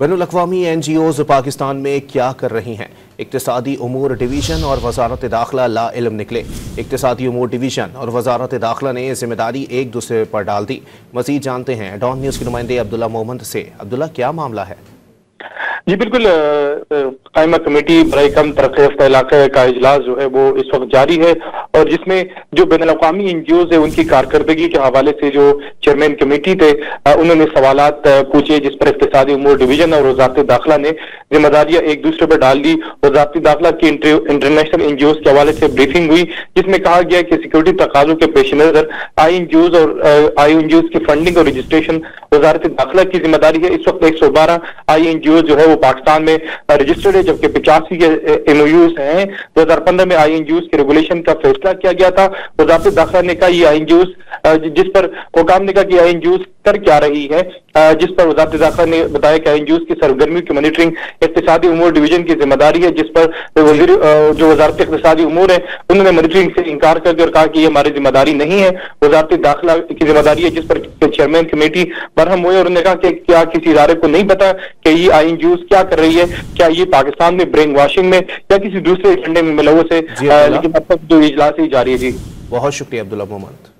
बैनुल-अक़वामी NGOs Pakistan में क्या कर रही हैं? इक़्तिसादी उमूर डिवीज़न और वज़ारत दाखिला ला इल्म निकले। इक़्तिसादी उमूर डिवीज़न और वज़ारत दाखिला ने जिम्मेदारी एक दूसरे पर डाल दी। मज़ीद जानते हैं डॉन न्यूज़ के नुमाइंदे अब्दुल्ला मोहम्मद से। अब्दुल्ला, क्या मामला है? जी बिल्कुल, कायमा कमेटी बराए कम तरक्की याफ्ता इलाके का इजलास जो है वो इस वक्त जारी है और जिसमें जो बैनुल-अक़वामी NGOs है उनकी कारकर्दगी के हवाले से जो चेयरमैन कमेटी थे उन्होंने सवालात पूछे, जिस पर इक़्तिसादी उमूर डिवीजन और वज़ारत दाखिला ने जिम्मेदारियां एक दूसरे पर डाल दी। वज़ारत दाखिला की इंटरनेशनल NGOs के हवाले से ब्रीफिंग हुई जिसमें कहा गया कि सिक्योरिटी तकाज़ों के पेश नज़र INGOs की फंडिंग और रजिस्ट्रेशन वज़ारत दाखिला की जिम्मेदारी है। इस वक्त 112 INGOs जो है वो पाकिस्तान में रजिस्टर्ड है, जबकि 85 के MOUs हैं। 2015 में INGOs के रेगुलेशन का फैसला किया गया था। वज़ारत दाखिला ने कहा ये INGOs, जिस पर हुकाम ने कहा कि INGOs कर क्या रही है, जिस पर वज़ारत दाखिला ने बताया कि INGOs की सरगर्मियों की मॉनिटरिंग इक़्तिसादी उमूर डिवीजन की जिम्मेदारी है, जिस पर जो वज़ारत इक़्तिसादी उमूर है उन्होंने मॉनिटरिंग से इनकार कर दिया और कहा कि ये हमारी जिम्मेदारी नहीं है, वज़ारत दाखिला की जिम्मेदारी है, जिस पर चेयरमैन कमेटी बरहम हुए और उन्होंने कहा कि क्या किसी इदारे को नहीं पता कि ये INGOs क्या कर रही है, क्या ये पाकिस्तान में ब्रेन वॉशिंग में या किसी दूसरे एजेंडे में मुलव्वस है। लेकिन अब तक जो इजलास ही जारी है। जी बहुत शुक्रिया अब्दुल्ला मोहम्मद।